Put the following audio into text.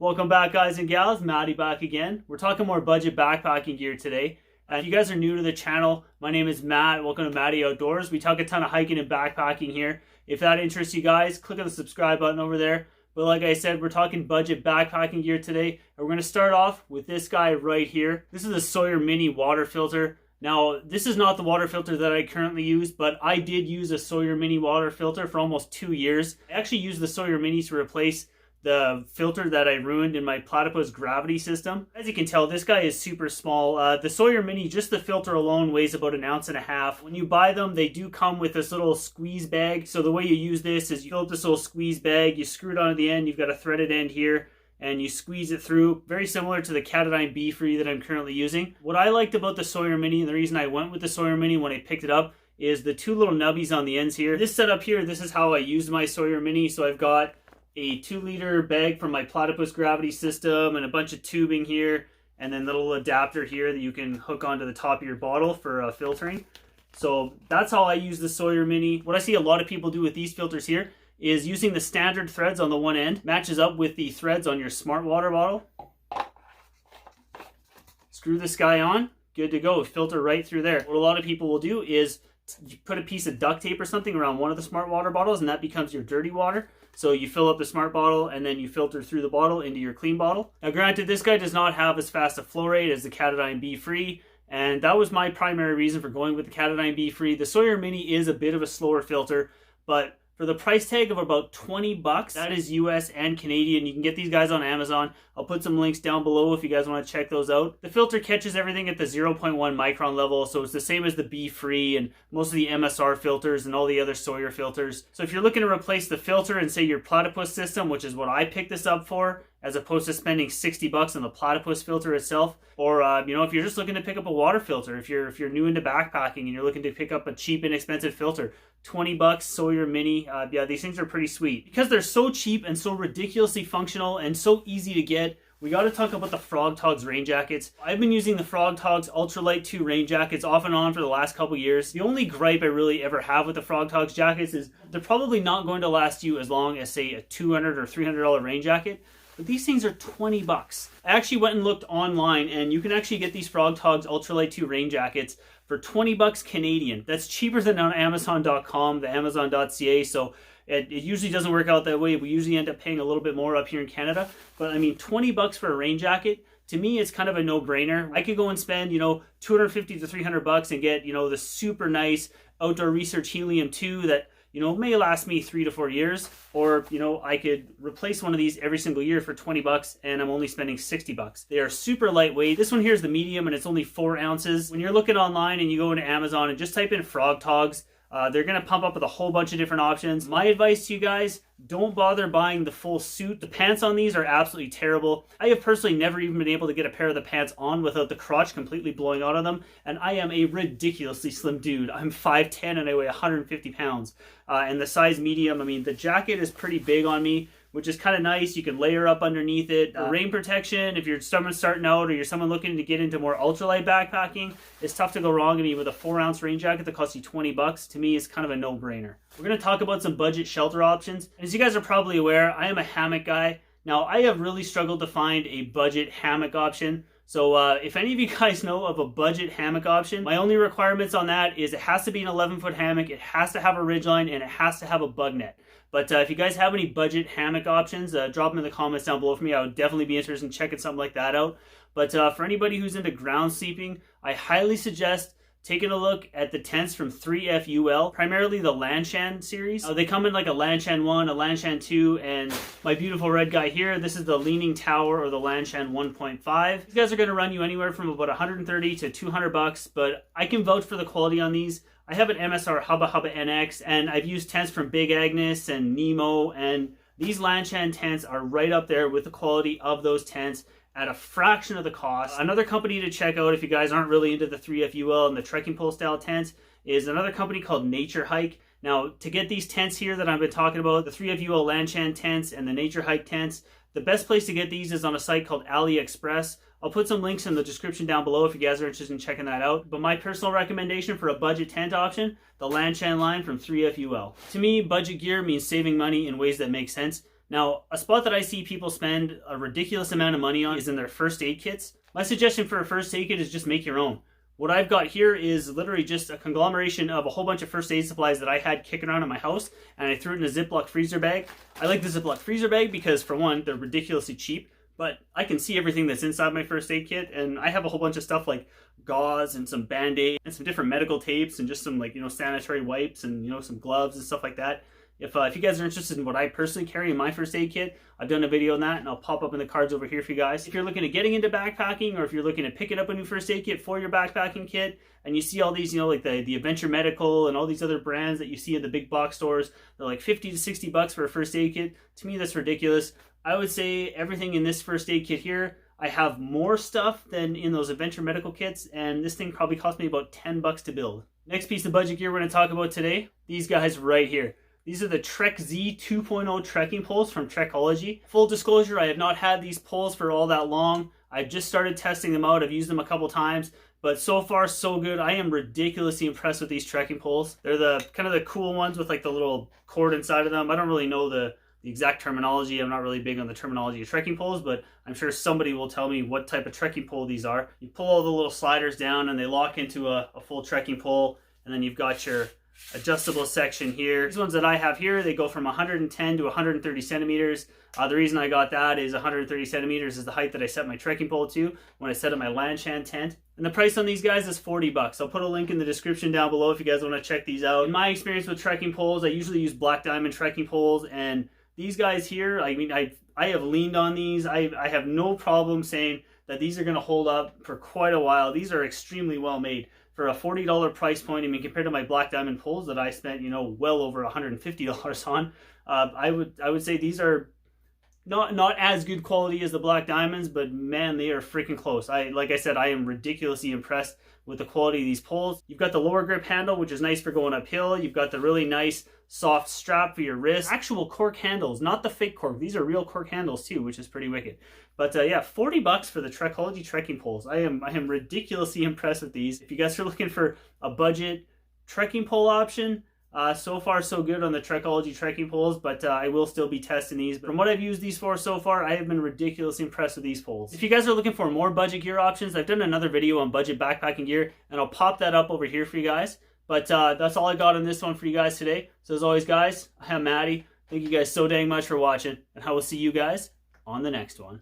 Welcome back, guys and gals. Matty back again. We're talking more budget backpacking gear today. If you guys are new to the channel, my name is Matt. Welcome to Matty Outdoors. We talk a ton of hiking and backpacking here. If that interests you guys, click on the subscribe button over there. But like I said, we're talking budget backpacking gear today. And we're going to start off with this guy right here. This is a Sawyer Mini water filter. Now, this is not the water filter that I currently use, but I did use a Sawyer Mini water filter for almost 2 years. I actually used the Sawyer Mini to replace the filter that I ruined in my platypus gravity system. As you can tell, this guy is super small. The Sawyer Mini, just the filter alone, weighs about 1.5 ounces. When you buy them, they do come with this little squeeze bag. So the way you use this is you fill up this little squeeze bag, you screw it onto the end, you've got a threaded end here, and you squeeze it through. Very similar to the Catadine B-Free that I'm currently using. What I liked about the Sawyer Mini, and the reason I went with the Sawyer Mini when I picked it up, is the two little nubbies on the ends here. This setup here, this is how I used my Sawyer Mini. So I've got a 2-liter bag from my platypus gravity system and a bunch of tubing here, and then little adapter here that you can hook onto the top of your bottle for filtering. So that's how I use the Sawyer Mini. What I see a lot of people do with these filters here is using the standard threads on the one end, matches up with the threads on your smart water bottle. Screw this guy on, good to go, filter right through there. What a lot of people will do is you put a piece of duct tape or something around one of the smart water bottles, and that becomes your dirty water. So you fill up the smart bottle and then you filter through the bottle into your clean bottle. Now granted, this guy does not have as fast a flow rate as the Catadine B-Free, and that was my primary reason for going with the Catadine B-Free. The Sawyer Mini is a bit of a slower filter, but for the price tag of about 20 bucks, that is US and Canadian. You can get these guys on Amazon. I'll put some links down below if you guys want to check those out. The filter catches everything at the 0.1 micron level, so it's the same as the B-Free and most of the MSR filters and all the other Sawyer filters. So if you're looking to replace the filter and say your platypus system, which is what I picked this up for, as opposed to spending 60 bucks on the platypus filter itself, or if you're just looking to pick up a water filter, if you're new into backpacking and you're looking to pick up a cheap, inexpensive filter, 20 bucks, Sawyer Mini, yeah, these things are pretty sweet. Because they're so cheap and so ridiculously functional and so easy to get, we got to talk about the Frog Togs rain jackets. I've been using the Frog Togs Ultralight 2 rain jackets off and on for the last couple years. The only gripe I really ever have with the Frog Togs jackets is they're probably not going to last you as long as, say, a $200 or $300 rain jacket. But these things are 20 bucks. I actually went and looked online, and you can actually get these Frog Togs Ultralight 2 rain jackets for 20 bucks Canadian. That's cheaper than on Amazon.com, the Amazon.ca, so it usually doesn't work out that way. We usually end up paying a little bit more up here in Canada. But I mean, 20 bucks for a rain jacket, to me, it's kind of a no-brainer. I could go and spend, 250 to 300 bucks and get, the super nice Outdoor Research Helium 2 that, may last me 3 to 4 years. Or, I could replace one of these every single year for 20 bucks and I'm only spending 60 bucks. They are super lightweight. This one here is the medium and it's only 4 ounces. When you're looking online and you go into Amazon and just type in Frog Togs, they're going to pump up with a whole bunch of different options. My advice to you guys, don't bother buying the full suit. The pants on these are absolutely terrible. I have personally never even been able to get a pair of the pants on without the crotch completely blowing out of them. And I am a ridiculously slim dude. I'm 5'10" and I weigh 150 pounds. And the size medium, I mean, the jacket is pretty big on me, which is kind of nice. You can layer up underneath it. Rain protection, if you're someone starting out or you're someone looking to get into more ultralight backpacking, it's tough to go wrong. I mean, with a 4-ounce rain jacket that costs you 20 bucks, to me, is kind of a no-brainer. We're going to talk about some budget shelter options. As you guys are probably aware, I am a hammock guy. Now, I have really struggled to find a budget hammock option. So if any of you guys know of a budget hammock option, my only requirements on that is it has to be an 11-foot hammock, it has to have a ridgeline, and it has to have a bug net. But if you guys have any budget hammock options, drop them in the comments down below for me. I would definitely be interested in checking something like that out. But for anybody who's into ground sleeping, I highly suggest taking a look at the tents from 3FUL, primarily the Lanshan series. They come in like a Lanshan 1, a Lanshan 2, and my beautiful red guy here, this is the Leaning Tower or the Lanshan 1.5. These guys are going to run you anywhere from about 130 to 200 bucks, but I can vouch for the quality on these. I have an MSR Hubba Hubba NX, and I've used tents from Big Agnes and Nemo, and these Lanshan tents are right up there with the quality of those tents at a fraction of the cost. Another company to check out if you guys aren't really into the 3FUL and the trekking pole style tents is another company called Nature Hike. Now, to get these tents here that I've been talking about, the 3FUL Lanshan tents and the Nature Hike tents, the best place to get these is on a site called AliExpress. I'll put some links in the description down below if you guys are interested in checking that out. But my personal recommendation for a budget tent option, the Lanshan line from 3FUL. To me, budget gear means saving money in ways that make sense. Now, a spot that I see people spend a ridiculous amount of money on is in their first aid kits. My suggestion for a first aid kit is just make your own. What I've got here is literally just a conglomeration of a whole bunch of first aid supplies that I had kicking around in my house, and I threw it in a Ziploc freezer bag. I like the Ziploc freezer bag because, for one, they're ridiculously cheap, but I can see everything that's inside my first aid kit, and I have a whole bunch of stuff like gauze and some Band-Aid and some different medical tapes and just some, like, sanitary wipes and, some gloves and stuff like that. If you guys are interested in what I personally carry in my first aid kit, I've done a video on that, and I'll pop up in the cards over here for you guys. If you're looking at getting into backpacking, or if you're looking at picking up a new first aid kit for your backpacking kit, and you see all these, like the Adventure Medical and all these other brands that you see in the big box stores, they're like 50 to 60 bucks for a first aid kit. To me, that's ridiculous. I would say everything in this first aid kit here, I have more stuff than in those Adventure Medical kits, and this thing probably cost me about 10 bucks to build. Next piece of budget gear we're going to talk about today, these guys right here. These are the Trek Z 2.0 trekking poles from Trekology. Full disclosure, I have not had these poles for all that long. I've just started testing them out. I've used them a couple times, but so far so good. I am ridiculously impressed with these trekking poles. They're the kind of the cool ones with like the little cord inside of them. I don't really know the exact terminology. I'm not really big on the terminology of trekking poles, but I'm sure somebody will tell me what type of trekking pole these are. You pull all the little sliders down and they lock into a full trekking pole, and then you've got your adjustable section here. These ones that I have here, they go from 110 to 130 centimeters. The reason I got that is 130 centimeters is the height that I set my trekking pole to when I set up my Lanshan tent. And the price on these guys is 40 bucks. I'll put a link in the description down below if you guys want to check these out. In my experience with trekking poles, I usually use Black Diamond trekking poles, and these guys here, I mean, I have leaned on these. I have no problem saying that these are going to hold up for quite a while. These are extremely well made. For a $40 price point, I mean, compared to my Black Diamond poles that I spent, well over $150 on, I would say these are not as good quality as the Black Diamonds, but man, they are freaking close. Like I said, I am ridiculously impressed with the quality of these poles. You've got the lower grip handle, which is nice for going uphill. You've got the really nice soft strap for your wrist. Actual cork handles, not the fake cork. These are real cork handles too, which is pretty wicked. But yeah, 40 bucks for the Trekology trekking poles. I am ridiculously impressed with these. If you guys are looking for a budget trekking pole option, so far so good on the Trekology trekking poles, but I will still be testing these. But from what I've used these for so far, I have been ridiculously impressed with these poles. If you guys are looking for more budget gear options, I've done another video on budget backpacking gear, and I'll pop that up over here for you guys. But that's all I got on this one for you guys today. So as always, guys, I'm Matty. Thank you guys so dang much for watching, and I will see you guys on the next one.